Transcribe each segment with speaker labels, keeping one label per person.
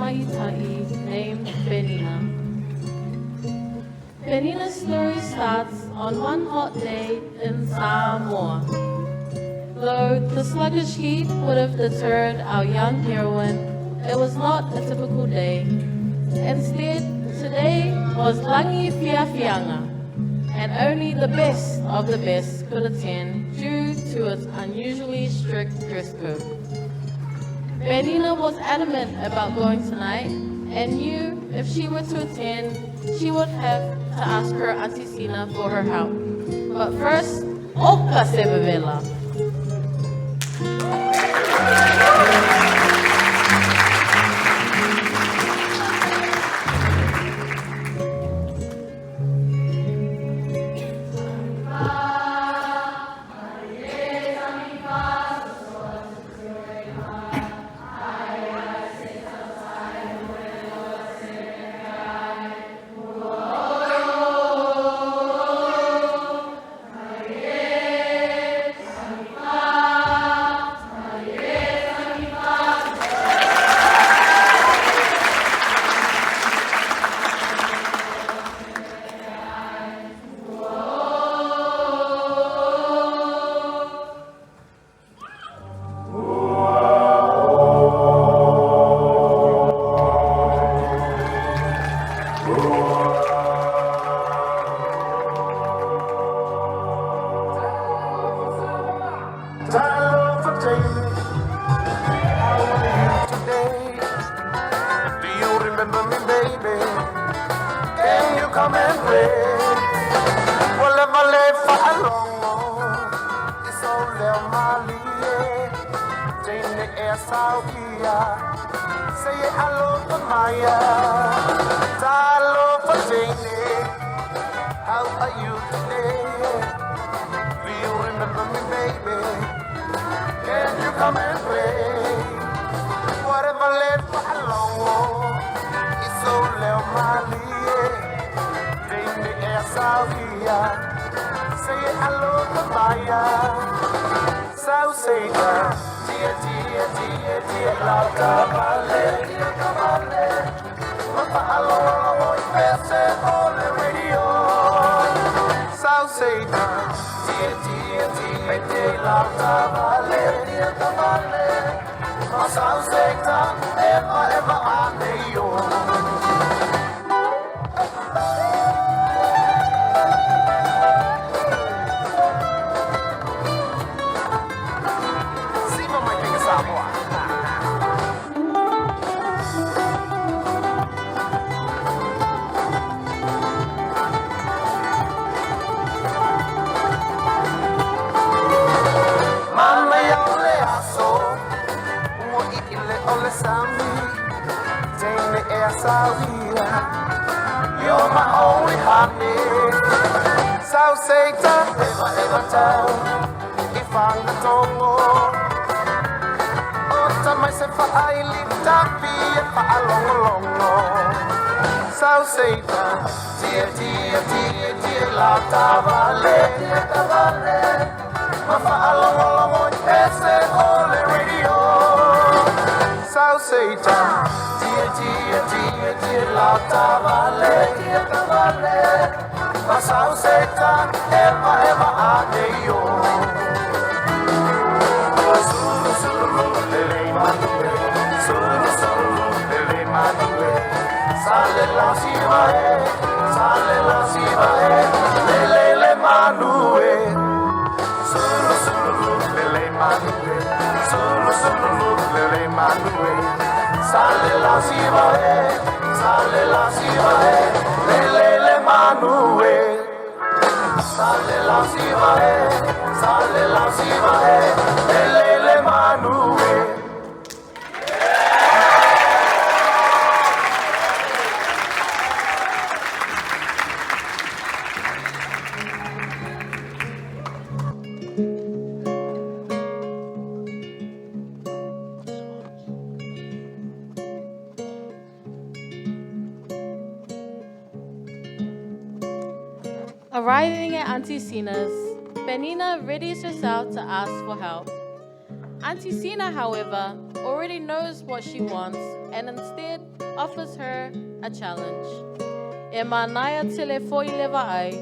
Speaker 1: maitai named Benina. Benina's story starts on one hot day in Samoa. Though the sluggish heat would have deterred our young heroine, it was not a typical day. Instead, today was Langi Fiafianga, and only the best of the best could attend due to its unusually strict dress code. Benina was adamant about going tonight and knew if she were to attend, she would have to ask her Auntie Sina for her help. But first, Oka Sebevela.
Speaker 2: You're my only honey. South Satan, ever tell. If I'm the tongo, oh, tell myself I live happy if I long. South Satan, dear, la tavale. Ma fa along, ese ole radio. South Satan, dear, la tavale. Ma South Satan, ever adeyo. Sulu, lele manue. Sulu, lele manue. Sale la sivae, lele manue. Sulu, lele manue. Sulu, lele manue. Sale la sivae, lele manue. Sale la sivae, lele manue.
Speaker 1: Arriving at Auntie Sina's, Benina readies herself to ask for help. Auntie Sina, however, already knows what she wants and instead offers her a challenge. E manaya tele foi leva ai,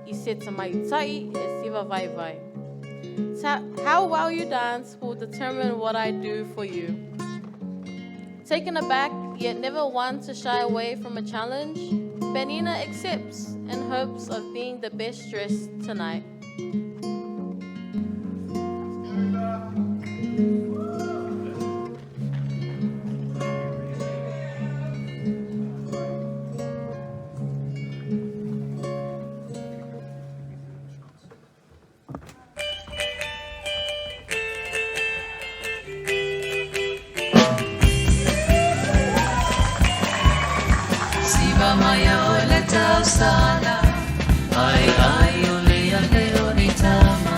Speaker 1: I se mai tai e siva vai vai. How well you dance will determine what I do for you. Taken aback, yet never one to shy away from a challenge, Benina accepts in hopes of being the best dressed tonight.
Speaker 3: Siva maya ole tau sana, ai ole ane oni tama,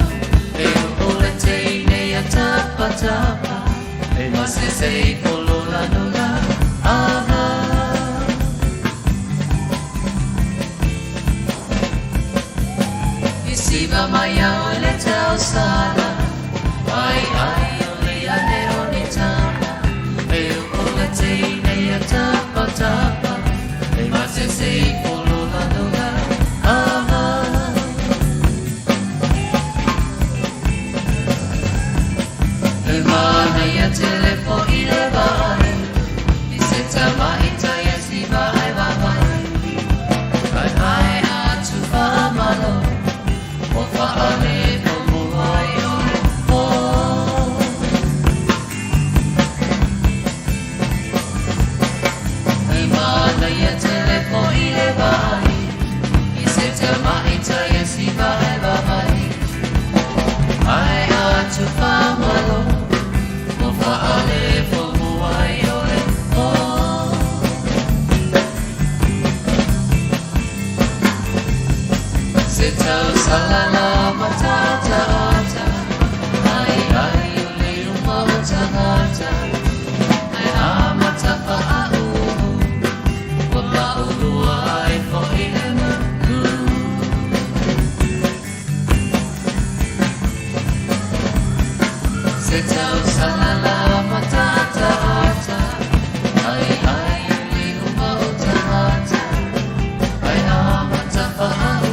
Speaker 3: e ole te nei tapa tapa, e mase sei kolola nola, aha. Siva maya ole tau sana, ai ole ane oni tama, e ole te nei tapa tapa. Mase sei kolola nola, aha. E mana ia telefo I le vai, I se tama I taia siva ai wawai. Kai ai atu whaamalo, o whaale no muai o le po. E mana ia telefo I le vai, I se tama I taia siva ai wawai. Ai atu whaamalo, o whaale no muai o le po. Se tau salana matata ata, ai ole uma o tangata, ai amata whaau, wa paulua ai fo I le maku. Se tau salana matata ata, ai ole uma o tangata, ai amata whaau.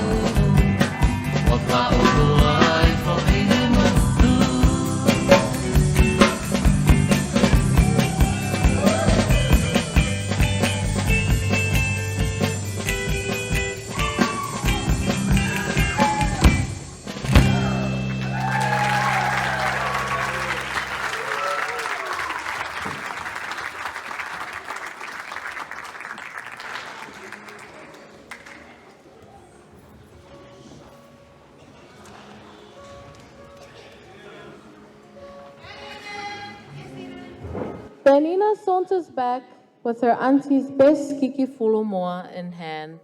Speaker 1: Benina saunters back with her auntie's best kiki fulumoa in hand.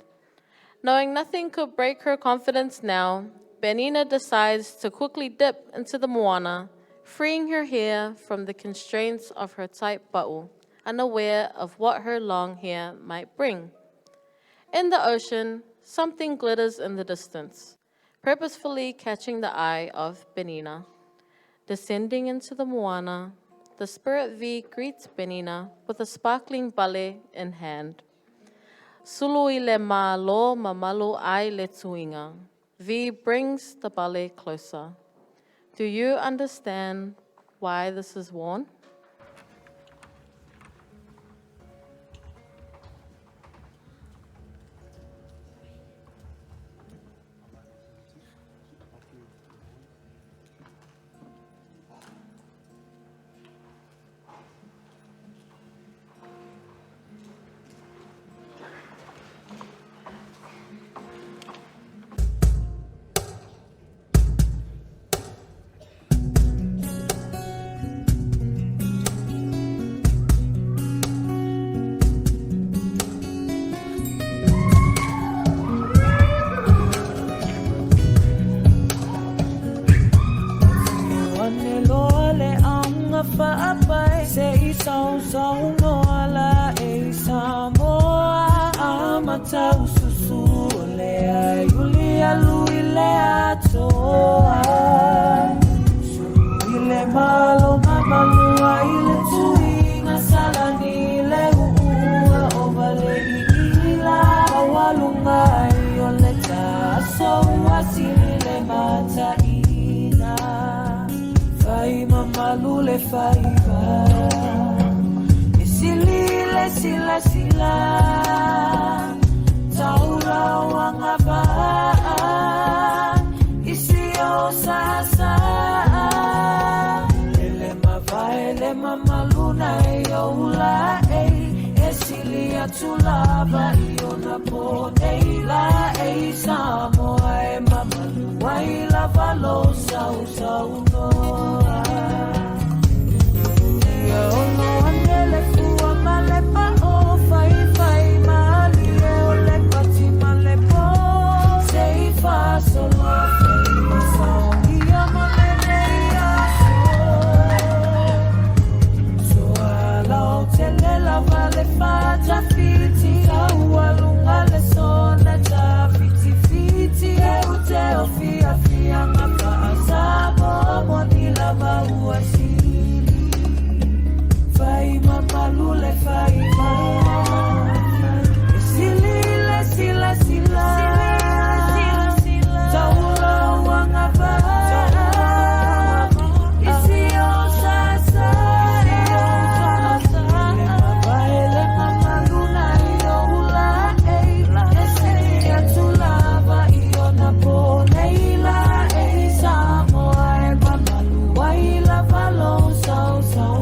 Speaker 1: Knowing nothing could break her confidence now, Benina decides to quickly dip into the moana, freeing her hair from the constraints of her tight ba'u, unaware of what her long hair might bring. In the ocean, something glitters in the distance, purposefully catching the eye of Benina. Descending into the moana, the Spirit V greets Benina with a sparkling bale in hand. Sulu I le malo mamalu ai le tuinga. V brings the bale closer. Do you understand why this is worn?
Speaker 4: Fa'apai se isau no ala e Samoa amata ususu le Yulia lui le atoa Sulu ile malo le faiva Isilile sila sila Taula wangaba Isio sasa Ele mama luna eola Esilia tulaba iona po eila Samoa e mama Waila valo sau sau noa Ono andele fua malepa o fai fai mali e ole pati malepo Sei fa solo fai masao Ia malene ia so ala o tele la vale fa Jafiti au alunga le sona Jafiti fiti e uteo fia fia ngapa asabo Monila maua sili Fai mama lule fai mama Silile sila sila Taula wangaba Isio sasa Ele mama luna ioula Esilia tulava iona po neila Samoa e mama luaila valo sau sau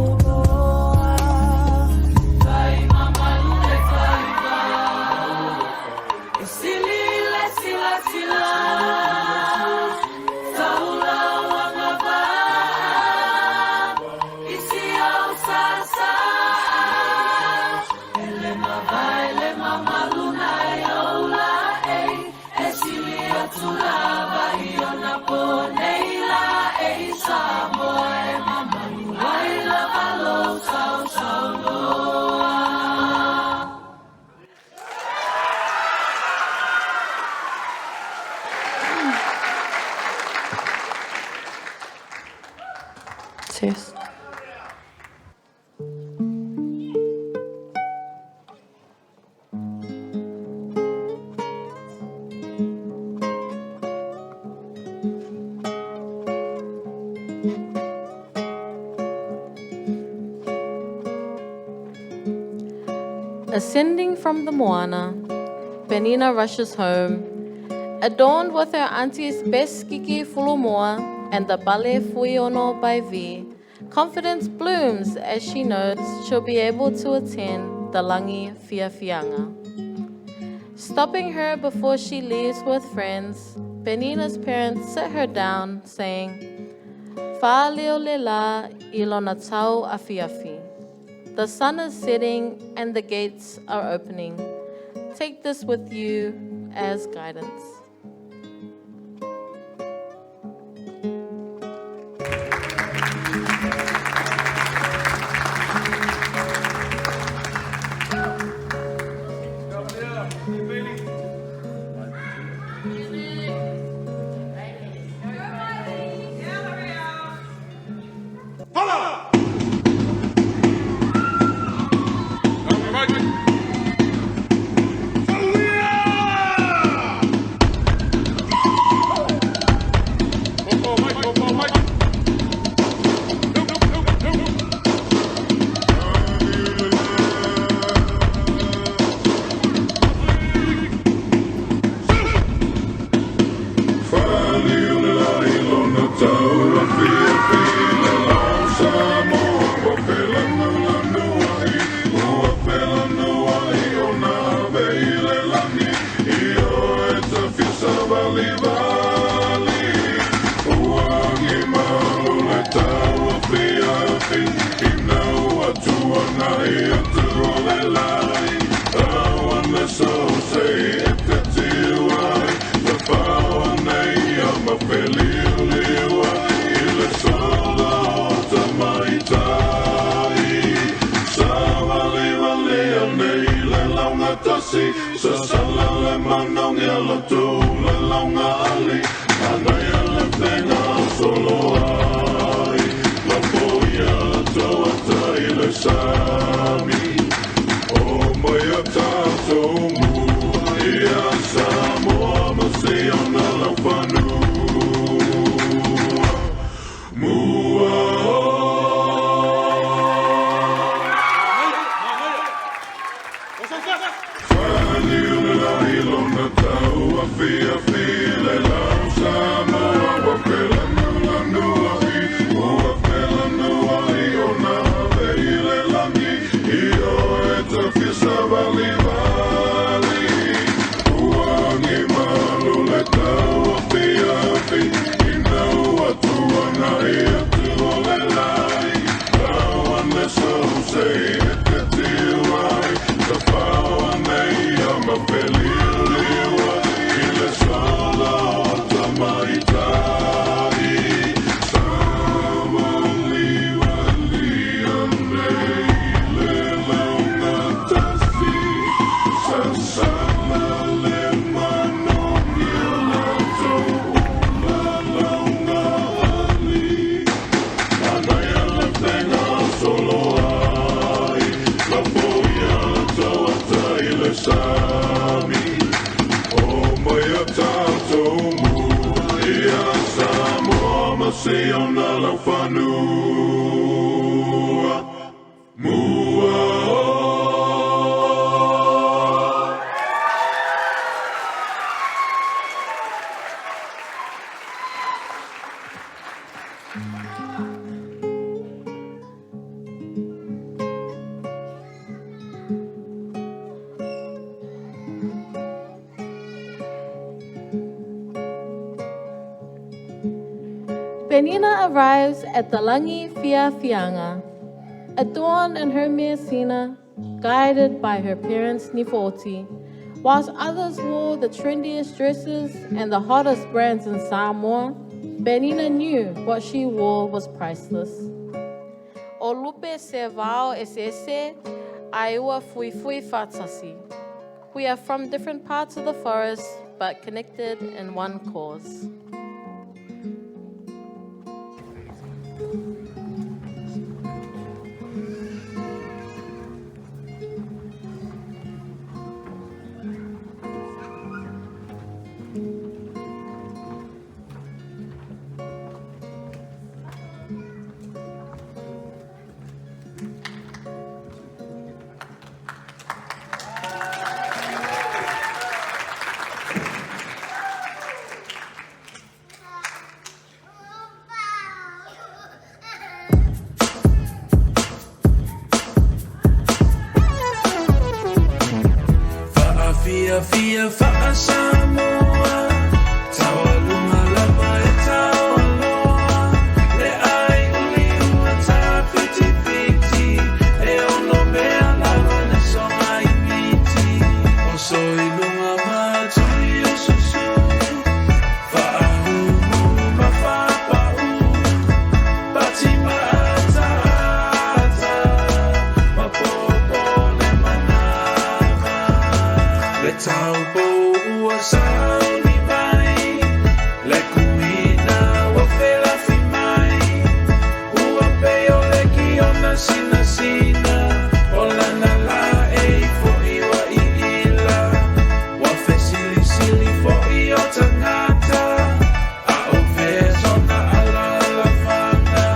Speaker 4: Silile sila sila Taula wangaba Isio sasa Ele mama luna eola Esilia tulava iona po neila Samoa e mama luaila valo sau sau loa
Speaker 1: Test. Ascending from the moana, Penina rushes home, adorned with her auntie's best kiki fulumoa and the bale fuiono by V. Confidence blooms as she knows she'll be able to attend the Langi Fiafianga. Stopping her before she leaves with friends, Penina's parents sit her down, saying, Fa'aleo le la ilona tau afiafi. The sun is setting and the gates are opening. Take this with you as guidance.
Speaker 5: Mua
Speaker 1: Penina arrives at the Langi Fianga, adorned in her messina, guided by her parents' Nifoti, whilst others wore the trendiest dresses and the hottest brands in Samoa. Penina knew what she wore was priceless. O lupe se vao e se, aiua fui fatasi. We are from different parts of the forest, but connected in one cause.
Speaker 4: Fia fa'a Samoa, taua lunga lava e taua loa. Le ai uli ua ta piti piti, e ono mea lava le songa I miti. O soi lunga matui o susu, fa'a humu ma whapa'u, pati ma'ata ata, ma popo le manava. Le taupo ua sauni mai, le kuina ua whelafi mai. Ua peo le ki ona sina sina, o lana la e fo'i wa I ila. Ua whe sili sili fo'i o tangata, a o whe zona ala la whanga.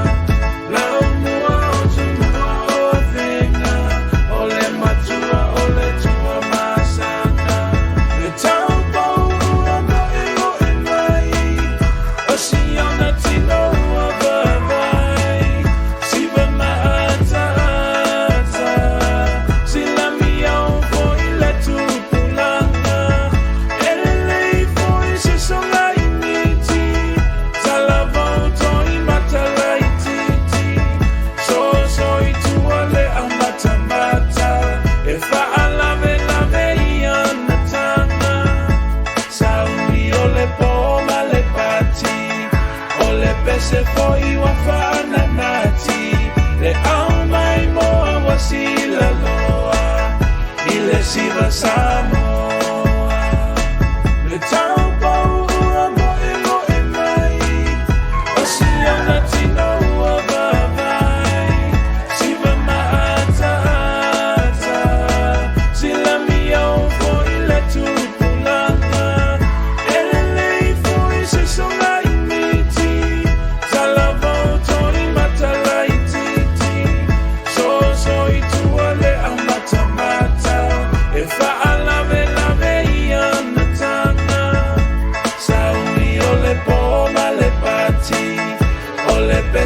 Speaker 4: Lau mua o tumua o a whenga, o le matua o le tua masanga. Le taupo ua moe mai, o si ona tino ua vavai. Siva maata ata, sila miau fo'i le tupulanga. Elelei fo'i se songa I miti, talavau toi matalai titi. So I tua le amata mata, e fa'a lave lave I ana tanga. Sauni o le poma le pati, o le pese fo'i wa whananati. Le au mai moa wa sila loa, I le siva Samoa. Le taupo ua moe mai, o si ona tino ua vavai. Siva maata ata, sila miau fo'i le tupulanga. Elelei fo'i se songa I miti, talavau toi matalai titi. So I tua le amata mata, e fa'a lave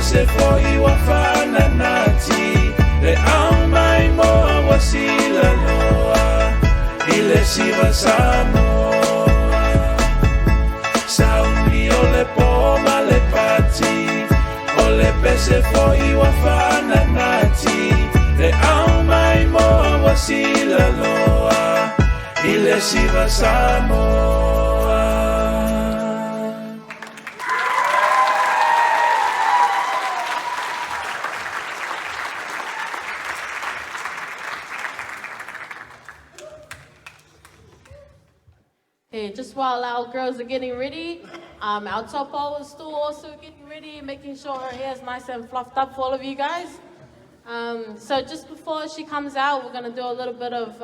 Speaker 5: pese foi wa whananati le au mai moa wa sila loa i le siwa Samoa saumi o le poma le pati o le pese foi wa whananati le au mai moa wa sila loa i le siwa Samoa.
Speaker 1: Hey, just while our girls are getting ready, our topo is still also getting ready, making sure her hair is nice and fluffed up for all of you guys. So just before she comes out, we're gonna do a little bit of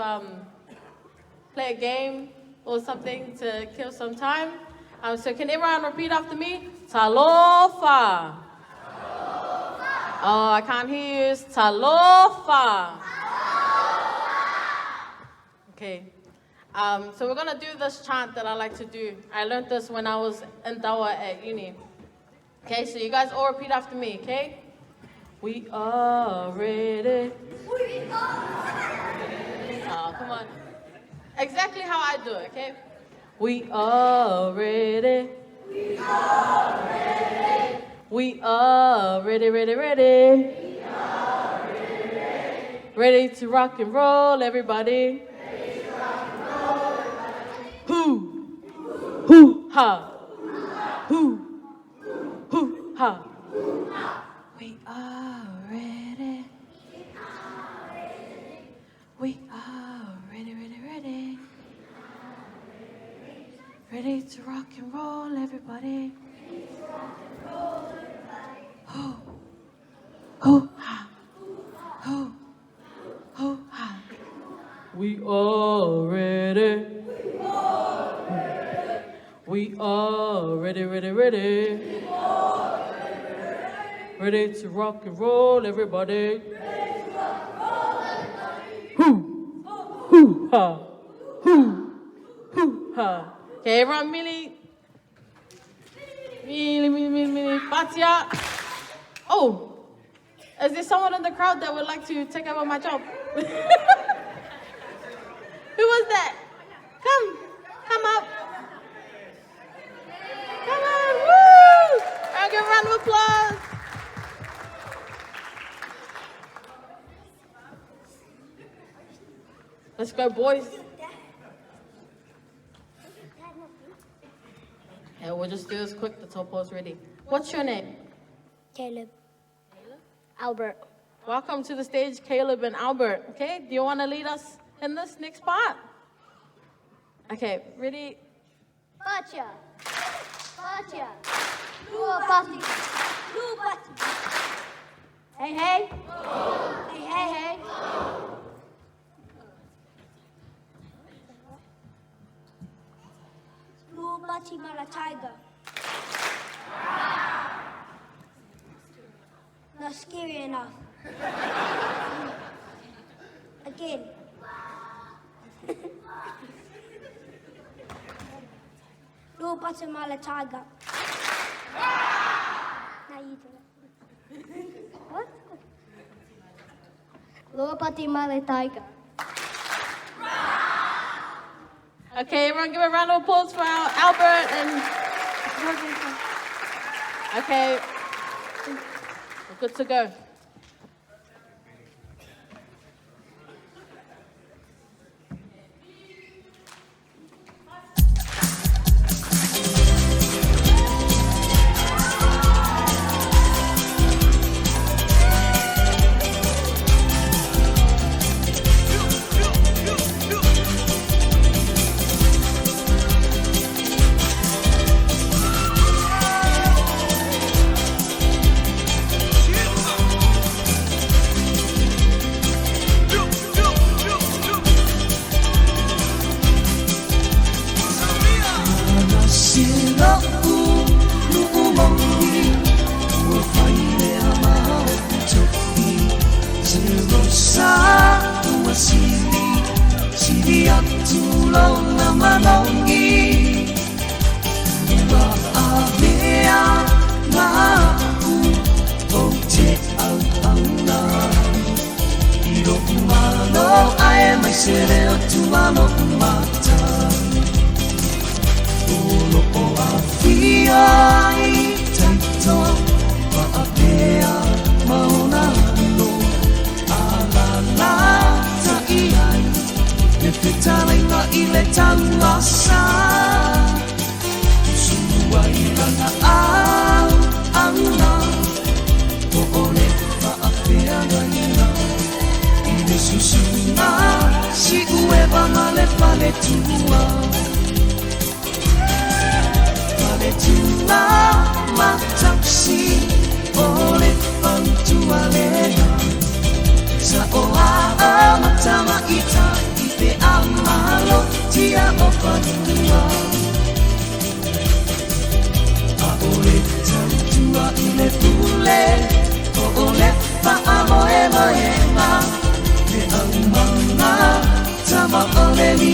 Speaker 1: play a game or something to kill some time. So can everyone repeat after me? Talofa. Oh, I can't hear you. It's Talofa. Okay. So we're gonna do this chant that I like to do. I learned this when I was in Dawa at uni. Okay, so you guys all repeat after me, okay? We are ready. Oh, come on. Exactly how I do it, okay? We are ready. We are ready. We are ready, ready, ready. We are ready, ready. Ready to rock and roll, everybody. Hoo ha, hoo ha. We are ready. We are ready, ready, ready. Ready to rock and roll, everybody. Hoo, hoo ha, hoo ha. We are ready. We are ready, ready, ready. Ready to rock and roll, everybody. Hoo, hoo ha, hoo ha. Okay, everyone, Mili, Fatia. Oh, is there someone in the crowd that would like to take over my job? Who was that? Come up. Come on, woo! I'll give a round of applause. Let's go, boys. Yeah, we'll just do this quick. The topo's ready. What's your name?
Speaker 6: Caleb. Albert.
Speaker 1: Welcome to the stage, Caleb and Albert. Okay, do you want to lead us in this next part? Okay, ready?
Speaker 6: Pacha. Pacha. Dua pati. Dua pati. Hey, hey. Hey, hey, hey. Dua pati mara tiger. Not scary enough. Again. Dua pati mara tiger. Now you do it. What? Dua pati mara tiger.
Speaker 1: Okay, everyone give a round of applause for Albert and... Okay, we're good to go.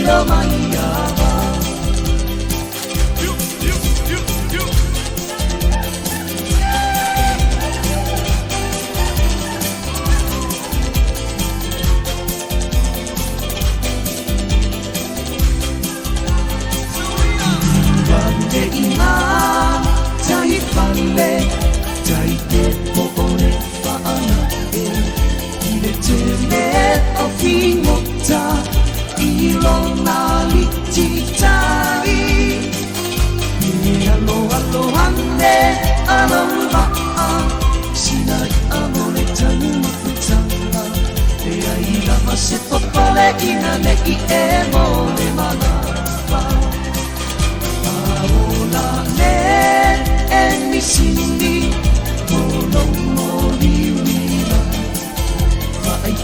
Speaker 3: lilo maiava. Wande ina tai pale tai te po'ole whaana e ile tele o fingota I lona liti tai e aloha ne aloha sinai amole tanu mafutanga e ai lama se popole ina ne I e mole malapa aola ne e misini molo moli wila vai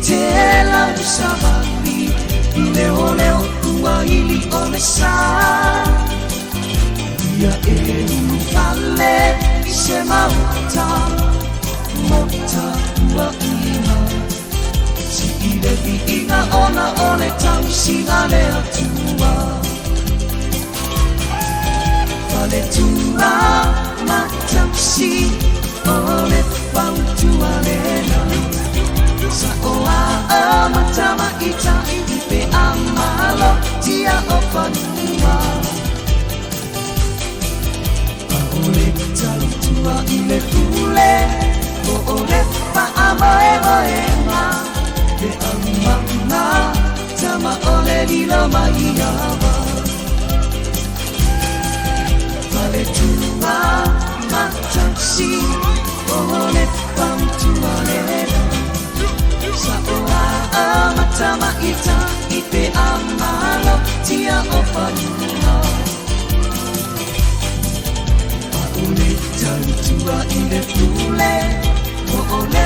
Speaker 3: te la usavali I leo leo tua ili ole sa ia e ufale I se mauta mota ua ina si I le vi inga ona ole tau singa le atua vale tua matausi ole pautua lena sa oa amatama ita Ipe amalo tia ofanua Aole talitua ile fule O ole pa amoe moema Te amamna Tama ole lilo maiava Vale tua matausi Ole pautua lena Saoa amatama ita Ipe amalo tia ofanua Aole talitua ile fule O ole